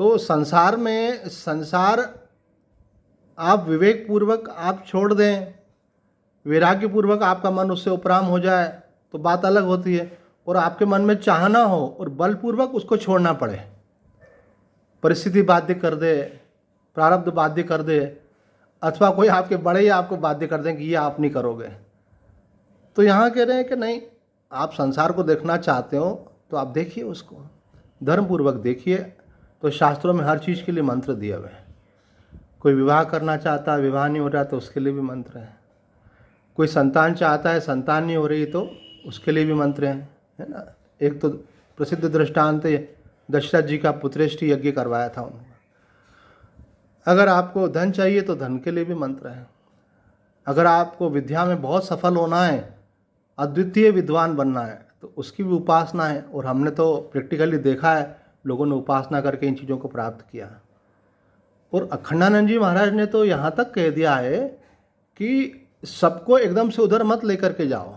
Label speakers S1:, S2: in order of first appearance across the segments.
S1: तो संसार आप विवेक पूर्वक आप छोड़ दें, वैराग्य पूर्वक आपका मन उससे उपराम हो जाए तो बात अलग होती है। और आपके मन में चाहना हो और बलपूर्वक उसको छोड़ना पड़े, परिस्थिति बाध्य कर दे, प्रारब्ध बाध्य कर दे, अथवा कोई आपके बड़े ही आपको बाध्य कर दें कि ये आप नहीं करोगे, तो यहाँ कह रहे हैं कि नहीं, आप संसार को देखना चाहते हो तो आप देखिए, उसको धर्मपूर्वक देखिए। तो शास्त्रों में हर चीज़ के लिए मंत्र दिए हुए हैं। कोई विवाह करना चाहता है, विवाह नहीं हो रहा तो उसके लिए भी मंत्र है। कोई संतान चाहता है, संतान नहीं हो रही तो उसके लिए भी मंत्र हैं, है ना। एक तो प्रसिद्ध दृष्टांत दशरथ जी का पुत्रेष्टि यज्ञ करवाया था उन्होंने। अगर आपको धन चाहिए तो धन के लिए भी मंत्र है। अगर आपको विद्या में बहुत सफल होना है, अद्वितीय विद्वान बनना है, तो उसकी भी उपासना है। और हमने तो प्रैक्टिकली देखा है, लोगों ने उपासना करके इन चीज़ों को प्राप्त किया। और अखंडानंद जी महाराज ने तो यहाँ तक कह दिया है कि सबको एकदम से उधर मत लेकर के जाओ,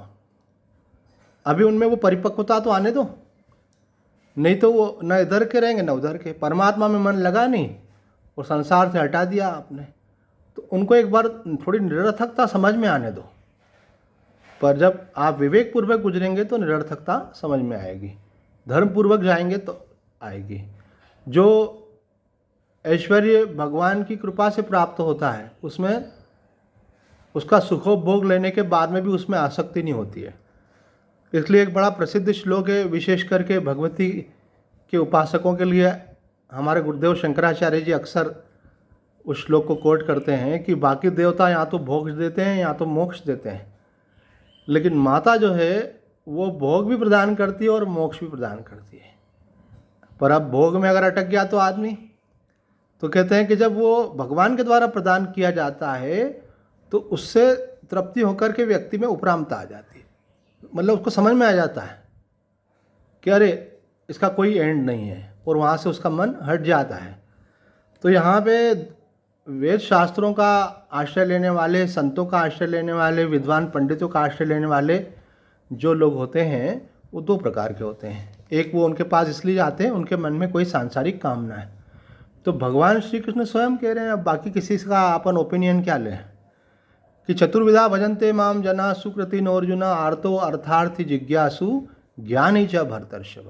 S1: अभी उनमें वो परिपक्वता तो आने दो, नहीं तो वो न इधर के रहेंगे न उधर के। परमात्मा में मन लगा नहीं और संसार से हटा दिया आपने, तो उनको एक बार थोड़ी निरर्थकता समझ में आने दो। पर जब आप विवेक पूर्वक गुजरेंगे तो निरर्थकता समझ में आएगी, धर्म पूर्वक जाएंगे तो आएगी। जो ऐश्वर्य भगवान की कृपा से प्राप्त होता है, उसमें उसका सुखोपभोग लेने के बाद में भी उसमें आसक्ति नहीं होती है। इसलिए एक बड़ा प्रसिद्ध श्लोक है, विशेष करके भगवती के उपासकों के लिए हमारे गुरुदेव शंकराचार्य जी अक्सर उस श्लोक को कोट करते हैं कि बाकी देवता या तो भोग देते हैं या तो मोक्ष देते हैं, लेकिन माता जो है वो भोग भी प्रदान करती है और मोक्ष भी प्रदान करती है। पर अब भोग में अगर अटक गया तो आदमी, तो कहते हैं कि जब वो भगवान के द्वारा प्रदान किया जाता है तो उससे तृप्ति होकर के व्यक्ति में उपरामता आ जाती है। मतलब उसको समझ में आ जाता है कि अरे इसका कोई एंड नहीं है, और वहाँ से उसका मन हट जाता है। तो यहाँ पे वेद शास्त्रों का आश्रय लेने वाले, संतों का आश्रय लेने वाले, विद्वान पंडितों का आश्रय लेने वाले जो लोग होते हैं वो दो प्रकार के होते हैं। एक वो उनके पास इसलिए जाते हैं उनके मन में कोई सांसारिक कामना है। तो भगवान श्री कृष्ण स्वयं कह रहे हैं, अब बाकी किसी का अपन ओपिनियन क्या लें, कि चतुर्विधा भजन्ते माम जना सुकृति नोर्जुना आर्तो अर्थार्थी जिज्ञासु ज्ञानी च भरतर्षभ,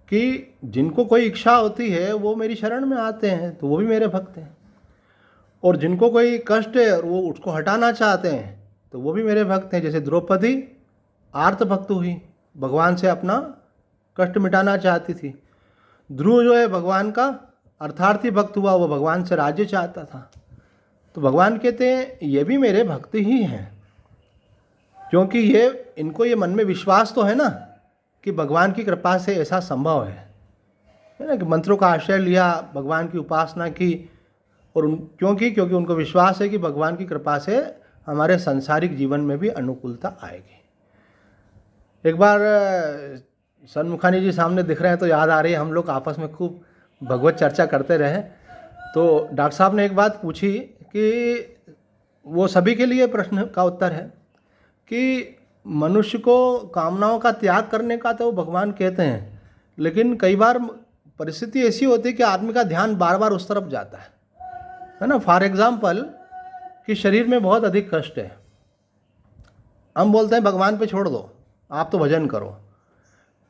S1: कि जिनको कोई इच्छा होती है वो मेरी शरण में आते हैं तो वो भी मेरे भक्त हैं, और जिनको कोई कष्ट है और वो उसको हटाना चाहते हैं तो वो भी मेरे भक्त हैं। जैसे द्रौपदी आर्त भक्त हुई, भगवान से अपना कष्ट मिटाना चाहती थी। ध्रुव जो है भगवान का अर्थार्थी भक्त हुआ, वो भगवान से राज्य चाहता था। तो भगवान कहते हैं ये भी मेरे भक्त ही हैं, क्योंकि ये इनको ये मन में विश्वास तो है ना कि भगवान की कृपा से ऐसा संभव है ना, कि मंत्रों का आश्रय लिया, भगवान की उपासना की, और क्योंकि उनको विश्वास है कि भगवान की कृपा से हमारे सांसारिक जीवन में भी अनुकूलता आएगी। एक बार सन्मुखानी जी सामने दिख रहे हैं तो याद आ रही है, हम लोग आपस में खूब भगवत चर्चा करते रहे। तो डॉक्टर साहब ने एक बात पूछी कि वो सभी के लिए प्रश्न का उत्तर है कि मनुष्य को कामनाओं का त्याग करने का तो भगवान कहते हैं, लेकिन कई बार परिस्थिति ऐसी होती है कि आदमी का ध्यान बार बार उस तरफ जाता है ना। फॉर एग्जाम्पल कि शरीर में बहुत अधिक कष्ट है, हम बोलते हैं भगवान पे छोड़ दो, आप तो भजन करो,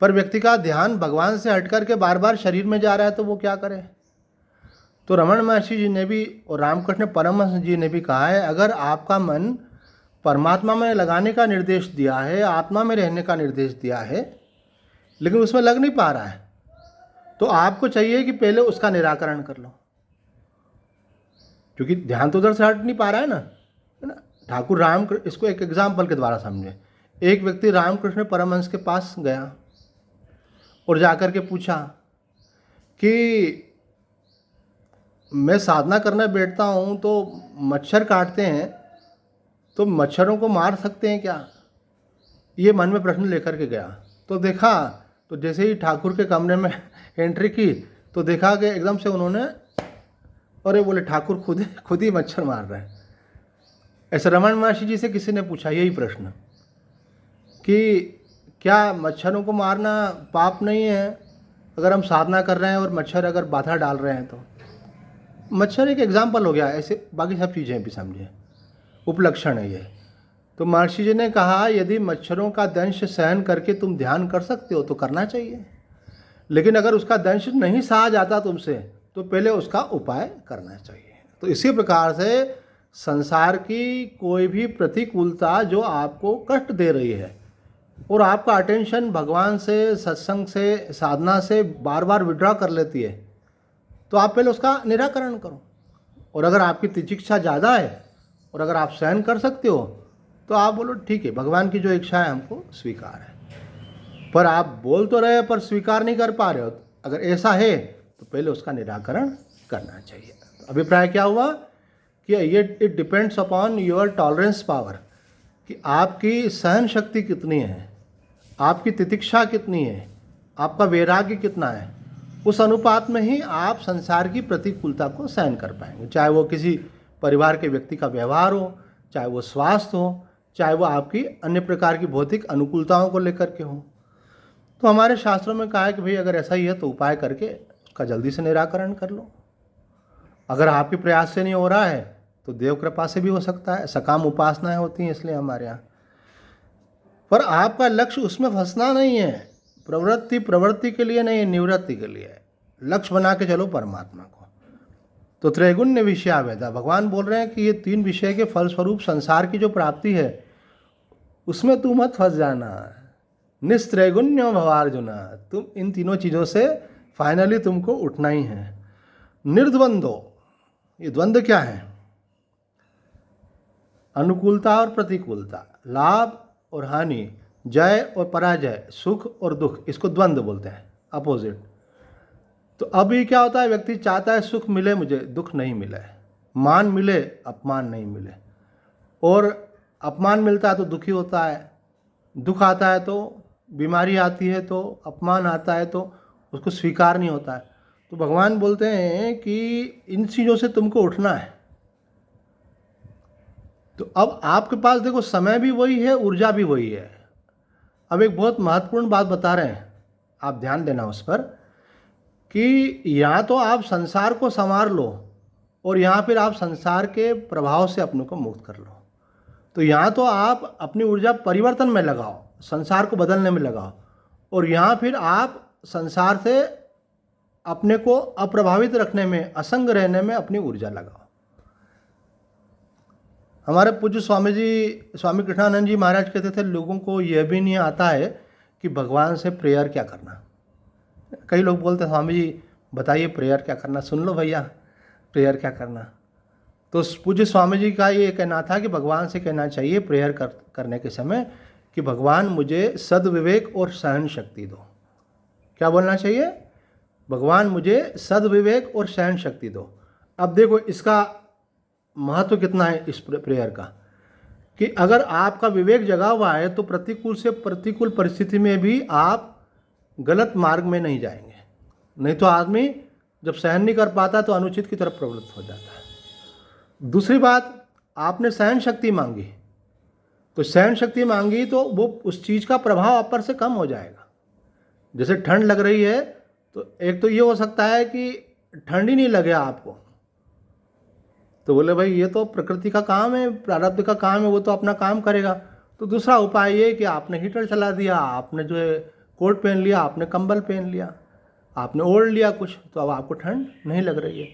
S1: पर व्यक्ति का ध्यान भगवान से हट करके बार बार शरीर में जा रहा है तो वो क्या करे। तो रमण महर्षि जी ने भी और रामकृष्ण परमहंस जी ने भी कहा है, अगर आपका मन परमात्मा में लगाने का निर्देश दिया है, आत्मा में रहने का निर्देश दिया है, लेकिन उसमें लग नहीं पा रहा है, तो आपको चाहिए कि पहले उसका निराकरण कर लो, क्योंकि ध्यान तो उधर से हट नहीं पा रहा है ना। ठाकुर राम, इसको एक एग्जाम्पल के द्वारा समझे। एक व्यक्ति रामकृष्ण परमहंस के पास गया और जाकर के पूछा कि मैं साधना करने बैठता हूँ तो मच्छर काटते हैं, तो मच्छरों को मार सकते हैं क्या, ये मन में प्रश्न लेकर के गया। तो देखा, तो जैसे ही ठाकुर के कमरे में एंट्री की तो देखा कि एकदम से उन्होंने, अरे बोले ठाकुर खुद ही मच्छर मार रहे हैं। ऐसे रमण महर्षि जी से किसी ने पूछा यही प्रश्न कि क्या मच्छरों को मारना पाप नहीं है, अगर हम साधना कर रहे हैं और मच्छर अगर बाधा डाल रहे हैं तो मच्छर एक एग्जाम्पल हो गया, ऐसे बाकी सब चीज़ें भी समझिए, उपलक्षण है ये। तो महर्षि जी ने कहा यदि मच्छरों का दंश सहन करके तुम ध्यान कर सकते हो तो करना चाहिए, लेकिन अगर उसका दंश नहीं सहा जाता तुमसे तो पहले उसका उपाय करना चाहिए। तो इसी प्रकार से संसार की कोई भी प्रतिकूलता जो आपको कष्ट दे रही है और आपका अटेंशन भगवान से, सत्संग से, साधना से बार बार विड्रॉ कर लेती है, तो आप पहले उसका निराकरण करो। और अगर आपकी तितिक्षा ज़्यादा है और अगर आप सहन कर सकते हो तो आप बोलो ठीक है, भगवान की जो इच्छा है हमको स्वीकार है। पर आप बोल तो रहे पर स्वीकार नहीं कर पा रहे हो, अगर ऐसा है तो पहले उसका निराकरण करना चाहिए। तो अभिप्राय क्या हुआ कि ये it depends upon your tolerance power, कि आपकी सहन शक्ति कितनी है, आपकी तितिक्षा कितनी है, आपका वैराग्य कितना है। उस अनुपात में ही आप संसार की प्रतिकूलता को सहन कर पाएंगे, चाहे वो किसी परिवार के व्यक्ति का व्यवहार हो, चाहे वो स्वास्थ्य हो, चाहे वो आपकी अन्य प्रकार की भौतिक अनुकूलताओं को लेकर के हो। तो हमारे शास्त्रों में कहा है कि भाई अगर ऐसा ही है तो उपाय करके उसका जल्दी से निराकरण कर लो। अगर आपके प्रयास से नहीं हो रहा है तो देव कृपा से भी हो सकता है, सकाम उपासनाएं होती हैं इसलिए हमारे यहाँ। पर आपका लक्ष्य उसमें फंसना नहीं है, प्रवृत्ति के लिए नहीं है, निवृत्ति के लिए है। लक्ष्य बना के चलो परमात्मा को। तो त्रैगुण्य विषया वेदा, भगवान बोल रहे हैं कि ये 3 विषय के फलस्वरूप संसार की जो प्राप्ति है उसमें तू मत फंस जाना। निस्त्रैगुण्य भवार्जुना, तुम इन तीनों चीज़ों से फाइनली तुमको उठना ही है। निर्द्वंदो, ये द्वंद्व क्या है? अनुकूलता और प्रतिकूलता, लाभ और हानि, जय और पराजय, सुख और दुख, इसको द्वंद्व बोलते हैं, अपोजिट। तो अभी क्या होता है, व्यक्ति चाहता है सुख मिले मुझे, दुख नहीं मिले, मान मिले, अपमान नहीं मिले। और अपमान मिलता है तो दुखी होता है, दुख आता है तो बीमारी आती है, तो अपमान आता है तो उसको स्वीकार नहीं होता है। तो भगवान बोलते हैं कि इन चीज़ों से तुमको उठना है। तो अब आपके पास देखो समय भी वही है, ऊर्जा भी वही है। अब एक बहुत महत्वपूर्ण बात बता रहे हैं, आप ध्यान देना उस पर, कि या तो आप संसार को संवार लो और यहाँ फिर आप संसार के प्रभाव से अपने को मुक्त कर लो। तो यहाँ तो आप अपनी ऊर्जा परिवर्तन में लगाओ, संसार को बदलने में लगाओ, और यहाँ फिर आप संसार से अपने को अप्रभावित रखने में, असंग रहने में अपनी ऊर्जा लगाओ। हमारे पूज्य स्वामी कृष्णानंद जी महाराज कहते थे लोगों को यह भी नहीं आता है कि भगवान से प्रेयर क्या करना। कई लोग बोलते हैं स्वामी जी बताइए प्रेयर क्या करना, सुन लो भैया प्रेयर क्या करना। तो पूज्य स्वामी जी का ये कहना था कि भगवान से कहना चाहिए प्रेयर करने के समय कि भगवान मुझे सद्विवेक और सहन शक्ति दो। क्या बोलना चाहिए? भगवान मुझे सद्विवेक और सहन शक्ति दो। अब देखो इसका महत्व कितना है इस प्रेयर का, कि अगर आपका विवेक जगा हुआ है तो प्रतिकूल से प्रतिकूल परिस्थिति में भी आप गलत मार्ग में नहीं जाएंगे। नहीं तो आदमी जब सहन नहीं कर पाता तो अनुचित की तरफ प्रवृत्त हो जाता है। दूसरी बात, आपने सहन शक्ति मांगी, तो सहन शक्ति मांगी तो वो उस चीज़ का प्रभाव आप पर से कम हो जाएगा। जैसे ठंड लग रही है तो एक तो ये हो सकता है कि ठंड ही नहीं लगे आपको, तो बोले भाई ये तो प्रकृति का काम है, प्रारब्ध का काम है, वो तो अपना काम करेगा। तो दूसरा उपाय ये कि आपने हीटर चला दिया, आपने जो है कोट पहन लिया, आपने कंबल पहन लिया, आपने ओढ़ लिया कुछ, तो अब आपको ठंड नहीं लग रही है।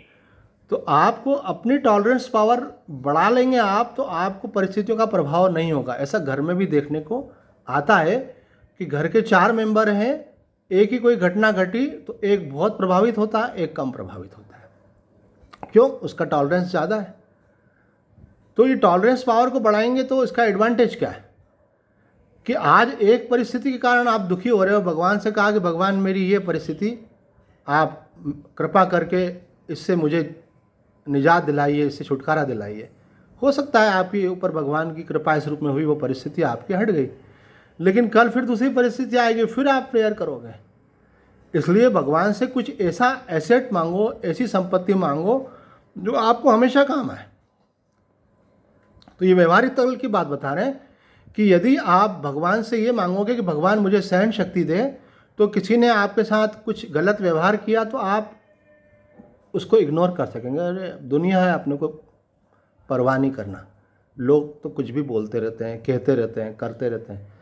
S1: तो आपको अपनी टॉलरेंस पावर बढ़ा लेंगे आप, तो आपको परिस्थितियों का प्रभाव नहीं होगा। ऐसा घर में भी देखने को आता है कि घर के 4 मेंबर हैं, एक ही कोई घटना घटी तो एक बहुत प्रभावित होता है, एक कम प्रभावित होता है। क्यों? उसका टॉलरेंस ज़्यादा है। तो ये टॉलरेंस पावर को बढ़ाएंगे तो इसका एडवांटेज क्या है कि आज एक परिस्थिति के कारण आप दुखी हो रहे हो, भगवान से कहा कि भगवान मेरी ये परिस्थिति आप कृपा करके इससे मुझे निजात दिलाइए, इससे छुटकारा दिलाइए। हो सकता है आपके ऊपर भगवान की कृपा इस रूप में हुई, वो परिस्थिति आपकी हट गई, लेकिन कल फिर दूसरी परिस्थिति आएगी, फिर आप प्रेयर करोगे। इसलिए भगवान से कुछ ऐसा एसेट मांगो, ऐसी संपत्ति मांगो जो आपको हमेशा काम आए। तो ये व्यवहारिक तल की बात बता रहे हैं कि यदि आप भगवान से ये मांगोगे कि भगवान मुझे सहन शक्ति दे, तो किसी ने आपके साथ कुछ गलत व्यवहार किया तो आप उसको इग्नोर कर सकेंगे, अरे दुनिया है, अपने को परवाह नहीं करना, लोग तो कुछ भी बोलते रहते हैं, कहते रहते हैं, करते रहते हैं,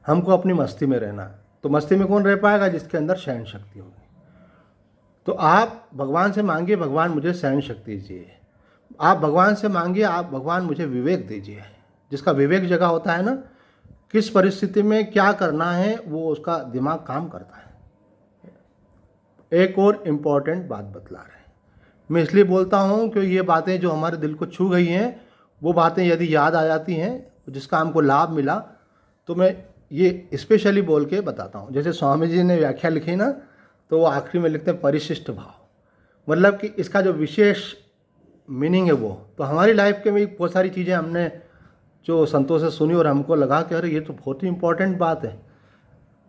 S1: हमको अपनी मस्ती में रहना। तो मस्ती में कौन रह पाएगा? जिसके अंदर सहन शक्ति होगी। तो आप भगवान से मांगिए, भगवान मुझे सहन शक्ति दीजिए। आप भगवान से मांगिए, आप भगवान मुझे विवेक दीजिए। जिसका विवेक जगह होता है ना, किस परिस्थिति में क्या करना है, वो उसका दिमाग काम करता है। एक और इम्पॉर्टेंट बात बतला रहे हैं, मैं इसलिए बोलता हूँ कि ये बातें जो हमारे दिल को छू गई हैं, वो बातें यदि याद आ जाती हैं, जिसका हमको लाभ मिला, तो मैं ये स्पेशली बोल के बताता हूँ। जैसे स्वामी जी ने व्याख्या लिखी ना, तो वो आखिरी में लिखते हैं परिशिष्ट भाव, मतलब कि इसका जो विशेष मीनिंग है वो। तो हमारी लाइफ के में बहुत सारी चीज़ें हमने जो संतों से सुनी और हमको लगा कि अरे ये तो बहुत ही इम्पोर्टेंट बात है।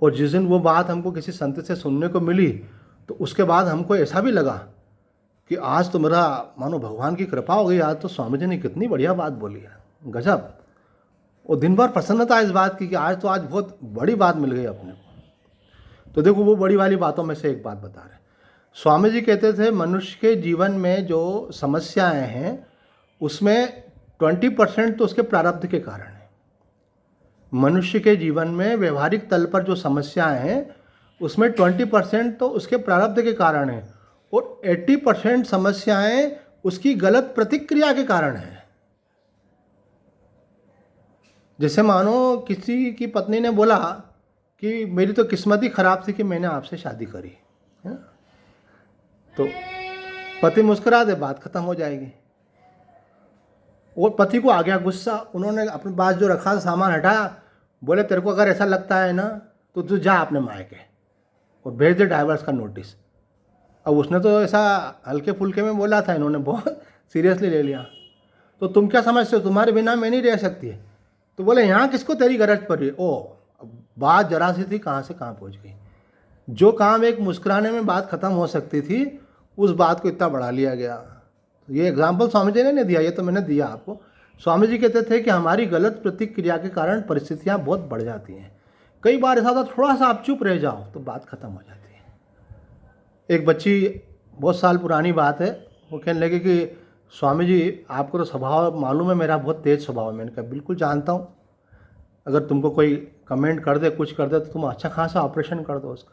S1: और जिस दिन वो बात हमको किसी संत से सुनने को मिली, तो उसके बाद हमको ऐसा भी लगा कि आज तो मेरा मानो भगवान की कृपा हो गई, आज तो स्वामी जी ने कितनी बढ़िया बात बोली है, गजब। और दिन भर प्रसन्नता इस बात की कि आज बहुत बड़ी बात मिल गई अपने को। तो देखो, वो बड़ी वाली बातों में से एक बात बता रहे हैं। स्वामी जी कहते थे मनुष्य के जीवन में जो समस्याएं हैं, उसमें 20% तो उसके प्रारब्ध के कारण है। मनुष्य के जीवन में व्यवहारिक तल पर जो समस्याएं हैं, उसमें 20% तो उसके प्रारब्ध के कारण है, और 80% समस्याएं उसकी गलत प्रतिक्रिया के कारण है। जैसे मानो किसी की पत्नी ने बोला कि मेरी तो किस्मत ही खराब थी कि मैंने आपसे शादी करी, है ना? तो पति मुस्कुरा दे, बात खत्म हो जाएगी। और पति को आ गया गुस्सा, उन्होंने अपने पास जो रखा था सामान हटाया, बोले तेरे को अगर ऐसा लगता है ना तो तू जा अपने मायके और भेज दे डाइवर्स का नोटिस। अब उसने तो ऐसा हल्के फुल्के में बोला था, इन्होंने बहुत सीरियसली ले लिया। तो तुम क्या समझते हो, तुम्हारे बिना मैं नहीं रह सकती है? तो बोले यहाँ किसको तेरी गरज पड़ रही है? ओ, बात जरा सी थी, कहाँ से कहाँ पहुँच गई। जो काम एक मुस्कुराने में बात खत्म हो सकती थी, उस बात को इतना बढ़ा लिया गया। तो ये एग्जाम्पल स्वामी जी ने नहीं दिया, ये तो मैंने दिया आपको। स्वामी जी कहते थे कि हमारी गलत प्रतिक्रिया के कारण परिस्थितियाँ बहुत बढ़ जाती हैं। कई बार ऐसा होता, थोड़ा सा आप चुप रह जाओ तो बात खत्म हो जाती है। एक बच्ची, बहुत साल पुरानी बात है, वो कहने लगी कि स्वामी जी आपको तो स्वभाव मालूम है, मेरा बहुत तेज स्वभाव है। मैंने कहा बिल्कुल जानता हूँ, अगर तुमको कोई कमेंट कर दे, कुछ कर दे, तो तुम अच्छा खासा ऑपरेशन कर दो उसका।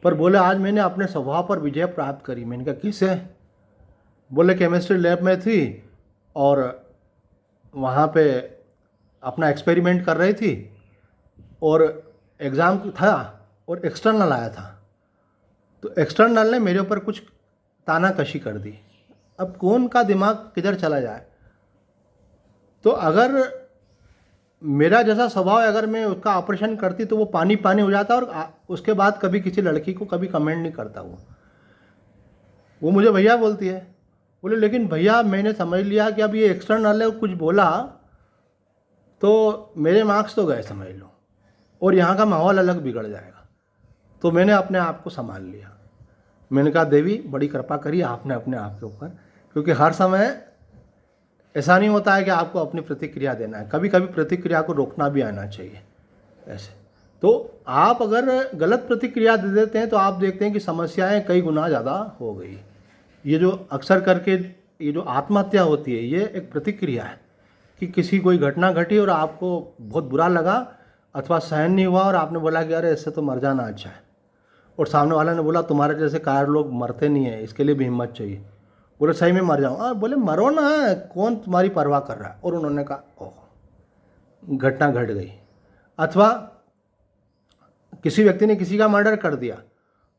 S1: पर बोले आज मैंने अपने स्वभाव पर विजय प्राप्त करी। मैंने कहा किससे? बोले केमिस्ट्री लैब में थी और वहाँ पे अपना एक्सपेरिमेंट कर रही थी, और एग्ज़ाम था और एक्सटर्नल आया था, तो एक्सटर्नल ने मेरे ऊपर कुछ तानाकशी कर दी। अब कौन का दिमाग किधर चला जाए। तो अगर मेरा जैसा स्वभाव है, अगर मैं उसका ऑपरेशन करती तो वो पानी पानी हो जाता, और उसके बाद कभी किसी लड़की को कभी कमेंट नहीं करता। वो मुझे भैया बोलती है। बोले लेकिन भैया मैंने समझ लिया कि अब ये एक्सटर्नल है, कुछ बोला तो मेरे मार्क्स तो गए समझ लो, और यहाँ का माहौल अलग बिगड़ जाएगा। तो मैंने अपने आप को संभाल लिया। मैंने कहा देवी बड़ी कृपा करी आपने अपने आप के ऊपर, क्योंकि हर समय ऐसा नहीं होता है कि आपको अपनी प्रतिक्रिया देना है, कभी कभी प्रतिक्रिया को रोकना भी आना चाहिए ऐसे। तो आप अगर गलत प्रतिक्रिया दे देते हैं तो आप देखते हैं कि समस्याएं कई गुना ज़्यादा हो गई। ये जो अक्सर करके ये जो आत्महत्या होती है, ये एक प्रतिक्रिया है कि किसी कोई घटना घटी और आपको बहुत बुरा लगा अथवा सहन नहीं हुआ, और आपने बोला कि अरे इससे तो मर जाना अच्छा है, और सामने वाला ने बोला तुम्हारे जैसे कायर लोग मरते नहीं है, इसके लिए भी हिम्मत चाहिए। बोले सही में मर जाऊँ? बोले मरो ना, कौन तुम्हारी परवाह कर रहा है। और उन्होंने कहा ओह, घटना घट गई। अथवा किसी व्यक्ति ने किसी का मर्डर कर दिया,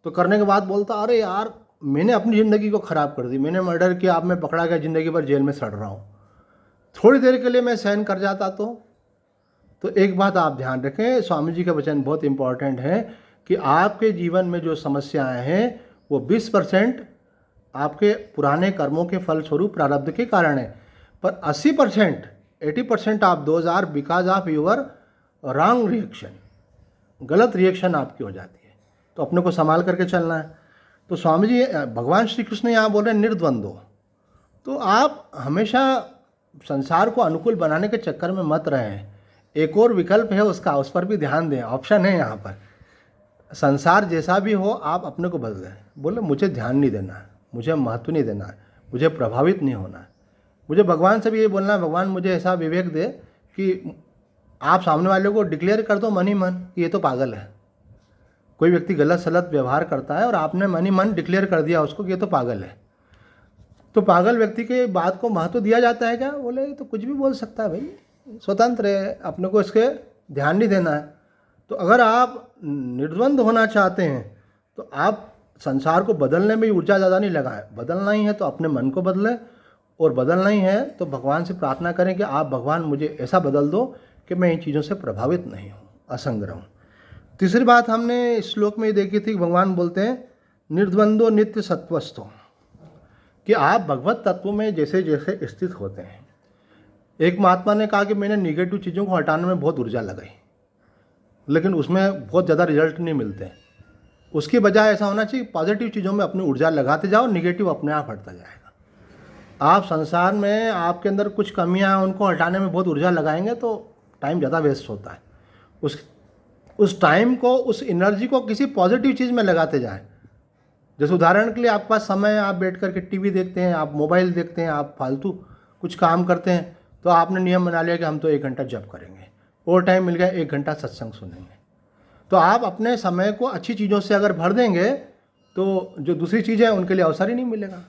S1: तो करने के बाद बोलता अरे यार मैंने अपनी ज़िंदगी को ख़राब कर दी, मैंने मर्डर किया, अब मैं पकड़ा गया, ज़िंदगी भर जेल में सड़ रहा हूँ। थोड़ी देर के लिए मैं सहन कर जाता तो एक बात आप ध्यान रखें, स्वामी जी का वचन बहुत इंपॉर्टेंट है कि आपके जीवन में जो समस्याएं हैं वो 20% आपके पुराने कर्मों के फलस्वरूप प्रारब्ध के कारण है, पर 80% आप those are because of your wrong reaction, गलत रिएक्शन आपकी हो जाती है। तो अपने को संभाल करके चलना है। तो स्वामी जी, भगवान श्री कृष्ण यहाँ बोल रहे हैं निर्द्वंद्व। तो आप हमेशा संसार को अनुकूल बनाने के चक्कर में मत रहें। एक और विकल्प है उसका, उस पर भी ध्यान दें, ऑप्शन है यहाँ पर। संसार जैसा भी हो आप अपने को बदलें। बोले मुझे ध्यान नहीं देना है, मुझे महत्व नहीं देना है, मुझे प्रभावित नहीं होना है। मुझे भगवान से भी ये बोलना है, भगवान मुझे ऐसा विवेक दे कि आप सामने वाले को डिक्लेयर कर दो मन ही मन कि ये तो पागल है। कोई व्यक्ति गलत सलत व्यवहार करता है और आपने मन ही मन डिक्लेयर कर दिया उसको कि ये तो पागल है, तो पागल व्यक्ति के बात को महत्व दिया जाता है क्या? बोले तो कुछ भी बोल सकता है भाई, स्वतंत्र है, अपने को इसके ध्यान नहीं देना है। तो अगर आप निर्द्वंद होना चाहते हैं तो आप संसार को बदलने में ऊर्जा ज़्यादा नहीं लगाएं। बदलना ही है तो अपने मन को बदलें, और बदलना ही है तो भगवान से प्रार्थना करें कि आप भगवान मुझे ऐसा बदल दो कि मैं इन चीज़ों से प्रभावित नहीं हूँ, असंग रहूँ। तीसरी बात हमने इस श्लोक में ये देखी थी कि भगवान बोलते हैं निर्द्वंदो नित्य सत्वस्थो, कि आप भगवत तत्व में जैसे जैसे स्थित होते हैं। एक महात्मा ने कहा कि मैंने निगेटिव चीज़ों को हटाने में बहुत ऊर्जा लगाई, लेकिन उसमें बहुत ज़्यादा रिजल्ट नहीं मिलते। उसकी बजाय ऐसा होना चाहिए पॉजिटिव चीज़ों में अपनी ऊर्जा लगाते जाओ, निगेटिव अपने आप हटता जाएगा। आप संसार में आपके अंदर कुछ कमियां हैं उनको हटाने में बहुत ऊर्जा लगाएंगे तो टाइम ज़्यादा वेस्ट होता है। उस टाइम को, उस एनर्जी को किसी पॉजिटिव चीज़ में लगाते जाएं। जैसे उदाहरण के लिए आपके पास समय है, आप बैठ करके टीवी देखते हैं, आप मोबाइल देखते हैं, आप फालतू कुछ काम करते हैं, तो आपने नियम बना लिया कि हम तो 1 घंटा जप करेंगे, और टाइम मिल गया 1 घंटा सत्संग सुनेंगे। तो आप अपने समय को अच्छी चीज़ों से अगर भर देंगे तो जो दूसरी चीज़ें हैं उनके लिए अवसर ही नहीं मिलेगा।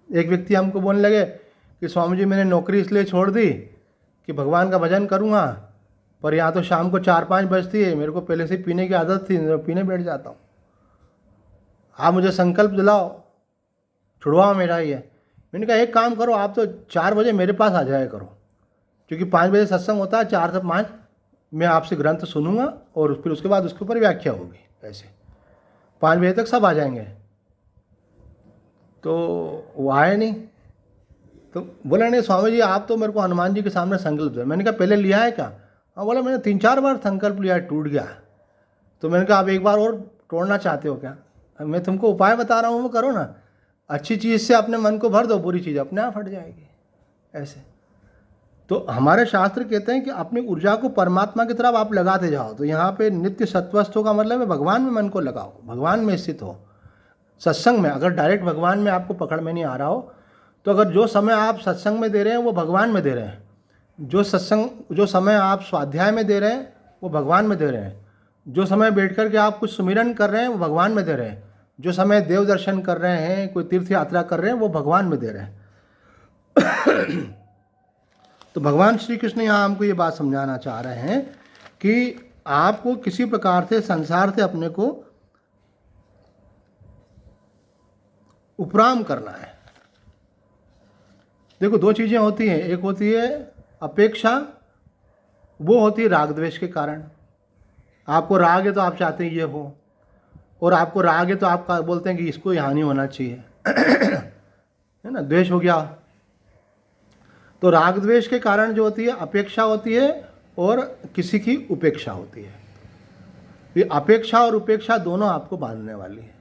S1: एक व्यक्ति हमको बोलने लगे कि स्वामी जी मैंने नौकरी इसलिए छोड़ दी कि भगवान का भजन करूँगा, पर यहाँ तो शाम को 4-5 बजती है, मेरे को पहले से पीने की आदत थी, मैं पीने बैठ जाता हूँ, आप मुझे संकल्प दिलाओ, छुड़वाओ मेरा ये। मैंने कहा एक काम करो, आप तो 4 बजे मेरे पास आ जाया करो, क्योंकि 5 बजे सत्संग होता है, 4 से 5 मैं आपसे ग्रंथ सुनूंगा और फिर उसके बाद उसके ऊपर व्याख्या होगी। ऐसे 5 बजे तक सब आ जाएंगे। तो वो आए नहीं, तो बोला नहीं स्वामी जी आप तो मेरे को हनुमान जी के सामने संकल्प दे। मैंने कहा पहले लिया है क्या? हाँ, बोला मैंने 3-4 बार संकल्प लिया, टूट गया। तो मैंने कहा आप एक बार और तोड़ना चाहते हो क्या? मैं तुमको उपाय बता रहा हूँ, वो करो ना। अच्छी चीज़ से अपने मन को भर दो, बुरी चीज़ अपने आप हट जाएगी। ऐसे तो हमारे शास्त्र कहते हैं कि अपनी ऊर्जा को परमात्मा की तरफ आप लगाते जाओ। तो यहाँ पे नित्य सत्वस्थों का मतलब है भगवान में मन को लगाओ, भगवान में स्थित हो। सत्संग में अगर डायरेक्ट भगवान में आपको पकड़ में नहीं आ रहा हो तो अगर जो समय आप सत्संग में दे रहे हैं वो भगवान में दे रहे हैं, जो समय आप स्वाध्याय में दे रहे हैं वो भगवान में दे रहे हैं, जो समय बैठ कर के आप कुछ सुमिरन कर रहे हैं वो भगवान में दे रहे हैं, जो समय देव दर्शन कर रहे हैं, कोई तीर्थ यात्रा कर रहे हैं वो भगवान में दे रहे हैं। तो भगवान श्री कृष्ण यहाँ हमको ये बात समझाना चाह रहे हैं कि आपको किसी प्रकार से संसार से अपने को उपराम करना है। देखो 2 चीज़ें होती हैं, एक होती है अपेक्षा, वो होती है राग द्वेष के कारण। आपको राग है तो आप चाहते हैं ये हो, और आपको राग है तो आप बोलते हैं कि इसको यहाँ नहीं होना चाहिए, है ना, द्वेष हो गया। तो राग द्वेष के कारण जो होती है अपेक्षा होती है और किसी की उपेक्षा होती है। ये अपेक्षा और उपेक्षा दोनों आपको बांधने वाली है।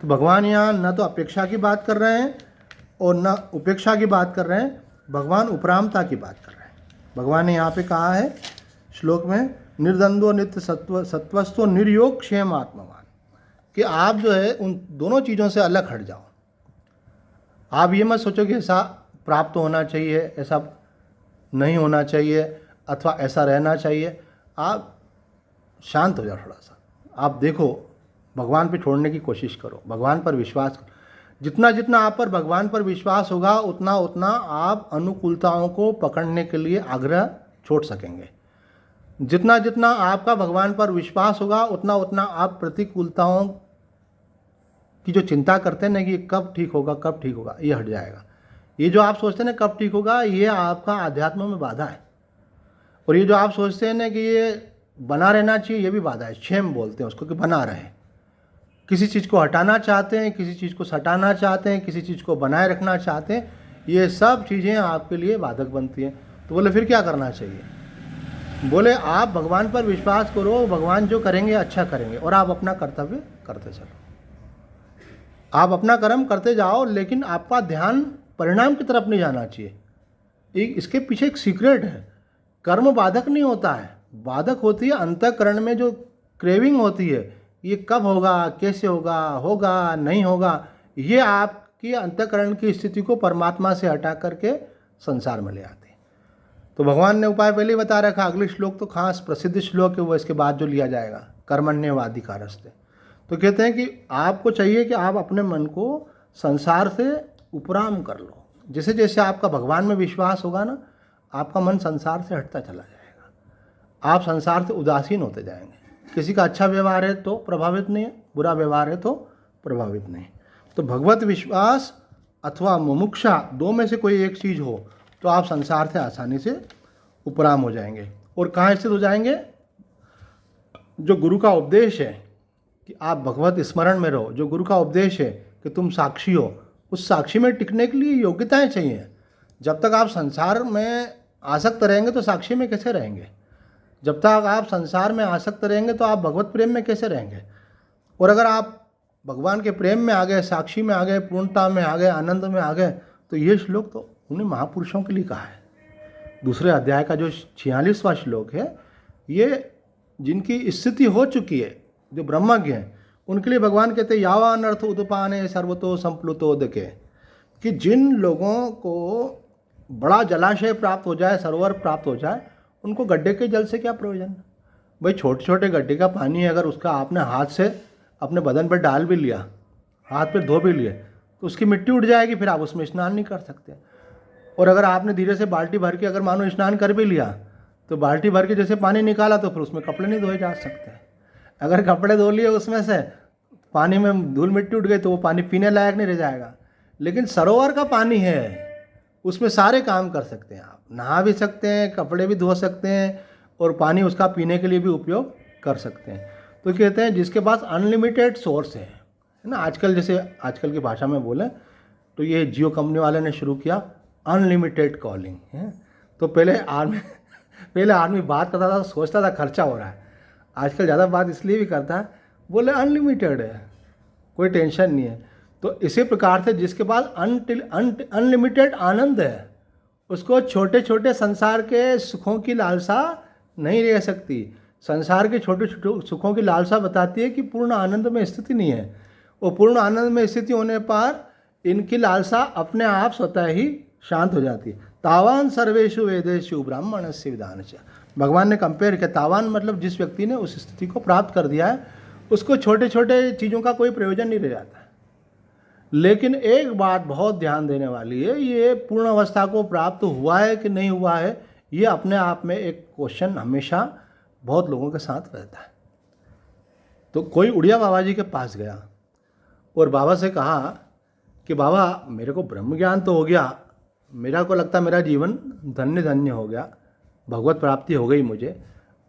S1: तो भगवान यहाँ न तो अपेक्षा की बात कर रहे हैं और न उपेक्षा की बात कर रहे हैं, भगवान उपरामता की बात कर रहे हैं। भगवान ने यहाँ पे कहा है श्लोक में निर्द्वंदो नित्य सत्वस्थो निर्योग क्षेम आत्मवान, कि आप जो है उन दोनों चीज़ों से अलग हट जाओ। आप ये मत सोचो कि ऐसा प्राप्त होना चाहिए, ऐसा नहीं होना चाहिए, अथवा ऐसा रहना चाहिए। आप शांत हो जाओ थोड़ा सा, आप देखो, भगवान पे छोड़ने की कोशिश करो, भगवान पर विश्वास करो। जितना जितना आप पर भगवान पर विश्वास होगा उतना उतना आप अनुकूलताओं को पकड़ने के लिए आग्रह छोड़ सकेंगे। जितना जितना आपका भगवान पर विश्वास होगा उतना उतना आप प्रतिकूलताओं की जो चिंता करते हैं ना कि कब ठीक होगा कब ठीक होगा, ये हट जाएगा। ये जो आप सोचते हैं ना कब ठीक होगा, ये आपका आध्यात्म में बाधा है। और ये जो आप सोचते हैं ना कि ये बना रहना चाहिए, ये भी बाधा है। क्षेम बोलते हैं उसको, कि बना रहे। किसी चीज़ को हटाना चाहते हैं, किसी चीज़ को सटाना चाहते हैं, किसी चीज़ को बनाए रखना चाहते हैं, ये सब चीज़ें आपके लिए बाधक बनती हैं। तो बोले फिर क्या करना चाहिए? बोले आप भगवान पर विश्वास करो, भगवान जो करेंगे अच्छा करेंगे, और आप अपना कर्तव्य करते चलो। आप अपना कर्म करते जाओ, लेकिन आपका ध्यान परिणाम की तरफ नहीं जाना चाहिए। इसके पीछे एक सीक्रेट है। कर्म बाधक नहीं होता है, बाधक होती है अंतःकरण में जो क्रेविंग होती है, ये कब होगा, कैसे होगा, होगा नहीं होगा, ये आपकी अंतःकरण की स्थिति को परमात्मा से हटा करके संसार में ले आते हैं। तो भगवान ने उपाय पहले ही बता रखा। अगले श्लोक तो खास प्रसिद्ध श्लोक है, वो इसके बाद जो लिया जाएगा, कर्मण्येवाधिकारस्ते। तो कहते हैं कि आपको चाहिए कि आप अपने मन को संसार से उपराम कर लो। जैसे जैसे आपका भगवान में विश्वास होगा ना, आपका मन संसार से हटता चला जाएगा, आप संसार से उदासीन होते जाएंगे। किसी का अच्छा व्यवहार है तो प्रभावित नहीं है, बुरा व्यवहार है तो प्रभावित नहीं। तो भगवत विश्वास अथवा मुमुक्षा, दो में से कोई एक चीज़ हो तो आप संसार से आसानी से उपराम हो जाएंगे। और कहाँ स्थित हो जाएंगे? जो गुरु का उपदेश है कि आप भगवत स्मरण में रहो, जो गुरु का उपदेश है कि तुम साक्षी हो, उस साक्षी में टिकने के लिए योग्यताएं चाहिए। जब तक आप संसार में आसक्त रहेंगे तो साक्षी में कैसे रहेंगे? जब तक आप संसार में आसक्त रहेंगे तो आप भगवत प्रेम में कैसे रहेंगे? और अगर आप भगवान के प्रेम में आ गए, साक्षी में आ गए, पूर्णता में आ गए, आनंद में आ गए, तो ये श्लोक तो उन्हीं महापुरुषों के लिए कहा है। दूसरे अध्याय का जो 46वां श्लोक है, ये जिनकी स्थिति हो चुकी है, जो ब्रह्मज्ञ हैं, उनके लिए भगवान कहते हैं यावान अर्थ उदपाने सर्वतो संप्लुतोदके, कि जिन लोगों को बड़ा जलाशय प्राप्त हो जाए, सरोवर प्राप्त हो जाए, उनको गड्ढे के जल से क्या प्रयोजन? भाई छोटे छोटे गड्ढे का पानी है, अगर उसका आपने हाथ से अपने बदन पर डाल भी लिया, हाथ पे धो भी लिए, तो उसकी मिट्टी उड़ जाएगी, फिर आप उसमें स्नान नहीं कर सकते। और अगर आपने धीरे से बाल्टी भर के अगर मानो स्नान कर भी लिया, तो बाल्टी भर के जैसे पानी निकाला तो फिर उसमें कपड़े नहीं धोए जा सकते। अगर कपड़े धो लिए उसमें से, पानी में धूल मिट्टी उठ गई, तो वो पानी पीने लायक नहीं रह जाएगा। लेकिन सरोवर का पानी है, उसमें सारे काम कर सकते हैं, आप नहा भी सकते हैं, कपड़े भी धो सकते हैं, और पानी उसका पीने के लिए भी उपयोग कर सकते हैं। तो कहते हैं जिसके पास अनलिमिटेड सोर्स है ना, आजकल जैसे आजकल की भाषा में बोले तो ये जियो कंपनी वाले ने शुरू किया अनलिमिटेड कॉलिंग है। तो पहले आदमी बात करता था, सोचता था खर्चा हो रहा है, आजकल ज़्यादा बात इसलिए भी करता है, बोले अनलिमिटेड है, कोई टेंशन नहीं है। तो इसी प्रकार से जिसके पास अनलिमिटेड आनंद है, उसको छोटे छोटे संसार के सुखों की लालसा नहीं रह सकती। संसार के छोटे छोटे सुखों की लालसा बताती है कि पूर्ण आनंद में स्थिति नहीं है। वो पूर्ण आनंद में स्थिति होने पर इनकी लालसा अपने आप स्वतः ही शांत हो जाती है। तावान सर्वेषु वेदेषु ब्राह्मणस्य विधानस्य, भगवान ने कंपेयर किया। तावान मतलब जिस व्यक्ति ने उस स्थिति को प्राप्त कर दिया है, उसको छोटे छोटे चीज़ों का कोई प्रयोजन नहीं रह जाता है। लेकिन एक बात बहुत ध्यान देने वाली है, ये पूर्ण अवस्था को प्राप्त हुआ है कि नहीं हुआ है, ये अपने आप में एक क्वेश्चन हमेशा बहुत लोगों के साथ रहता है। तो कोई उड़िया बाबा जी के पास गया और बाबा से कहा कि बाबा मेरे को ब्रह्म ज्ञान तो हो गया, मेरा को लगता मेरा जीवन धन्य धन्य हो गया, भगवत प्राप्ति हो गई मुझे,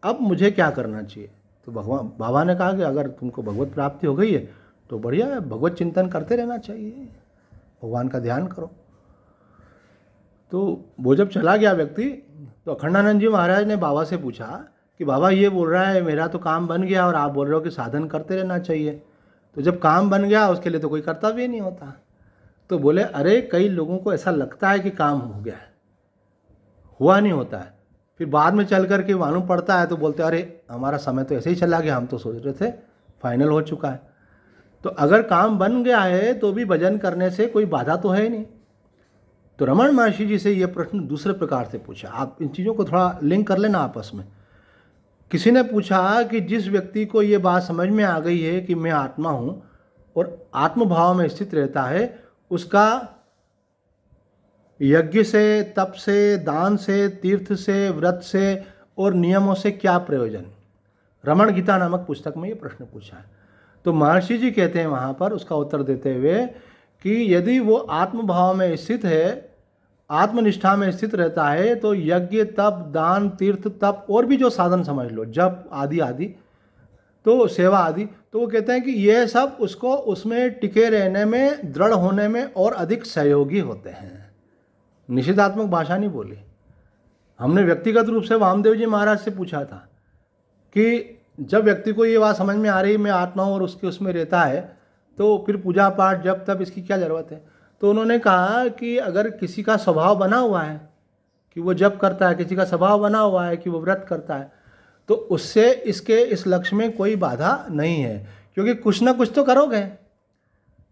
S1: अब मुझे क्या करना चाहिए? तो भगवान बाबा ने कहा कि अगर तुमको भगवत प्राप्ति हो गई है तो बढ़िया है, भगवत चिंतन करते रहना चाहिए, भगवान का ध्यान करो। तो वो जब चला गया व्यक्ति, तो अखंडानंद जी महाराज ने बाबा से पूछा कि बाबा ये बोल रहा है मेरा तो काम बन गया और आप बोल रहे हो कि साधन करते रहना चाहिए, तो जब काम बन गया उसके लिए तो कोई कर्तव्य नहीं होता। तो बोले अरे कई लोगों को ऐसा लगता है कि काम हो गया है, हुआ नहीं होता है, फिर बाद में चल कर के मालूम पड़ता है तो बोलते अरे हमारा समय तो ऐसे ही चला गया, हम तो सोच रहे थे फाइनल हो चुका है। तो अगर काम बन गया है तो भी भजन करने से कोई बाधा तो है ही नहीं। तो रमन महर्षि जी से ये प्रश्न दूसरे प्रकार से पूछा, आप इन चीज़ों को थोड़ा लिंक कर लेना आपस में। किसी ने पूछा कि जिस व्यक्ति को ये बात समझ में आ गई है कि मैं आत्मा हूँ और आत्मभाव में स्थित रहता है, उसका यज्ञ से, तप से, दान से, तीर्थ से, व्रत से और नियमों से क्या प्रयोजन? रमण गीता नामक पुस्तक में ये प्रश्न पूछा है। तो महर्षि जी कहते हैं वहाँ पर उसका उत्तर देते हुए कि यदि वो आत्मभाव में स्थित है, आत्मनिष्ठा में स्थित रहता है, तो यज्ञ, तप, दान, तीर्थ, तप और भी जो साधन समझ लो, जप आदि आदि, तो सेवा आदि, तो वो कहते हैं कि ये सब उसको उसमें टिके रहने में, दृढ़ होने में और अधिक सहयोगी होते हैं। निषेधात्मक भाषा नहीं बोली। हमने व्यक्तिगत रूप से वामदेव जी महाराज से पूछा था कि जब व्यक्ति को ये बात समझ में आ रही मैं आत्मा हूँ और उसके उसमें रहता है, तो फिर पूजा पाठ जब तब इसकी क्या ज़रूरत है? तो उन्होंने कहा कि अगर किसी का स्वभाव बना हुआ है कि वो जप करता है, किसी का स्वभाव बना हुआ है कि वो व्रत करता है, तो उससे इसके इस लक्ष्य में कोई बाधा नहीं है, क्योंकि कुछ ना कुछ तो करोगे।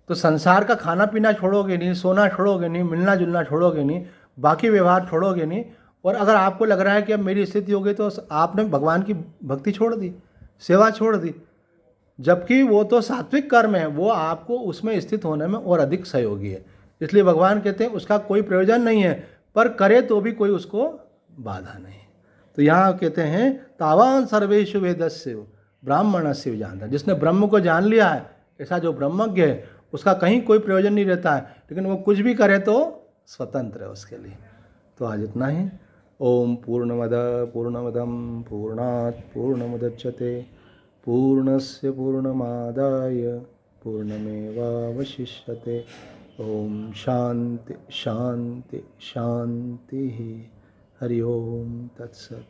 S1: तो संसार का खाना पीना छोड़ोगे नहीं, सोना छोड़ोगे नहीं, मिलना जुलना छोड़ोगे नहीं, बाकी व्यवहार छोड़ोगे नहीं। और अगर आपको लग रहा है कि अब मेरी स्थिति हो गई, तो आपने भगवान की भक्ति छोड़ दी, सेवा छोड़ दी, जबकि वो तो सात्विक कर्म है, वो आपको उसमें स्थित होने में और अधिक सहयोगी है। इसलिए भगवान कहते हैं उसका कोई प्रयोजन नहीं है, पर करे तो भी कोई उसको बाधा नहीं। तो यहाँ कहते हैं तावान सर्वेषु वेदस्य ब्राह्मणस्य जानता, जिसने ब्रह्म को जान लिया है, ऐसा जो ब्रह्मज्ञ है, उसका कहीं कोई प्रयोजन नहीं रहता है, लेकिन वो कुछ भी करे तो स्वतंत्र है उसके लिए। तो आज इतना ही। ओम पूर्णमद पूर्णमदम पूर्णात् पूर्णमुदच्यते पूर्णस्य पूर्णमादाय पूर्णमेवावशिष्यते। ओम शांति शांति शांति। हरि ओम तत्सत्।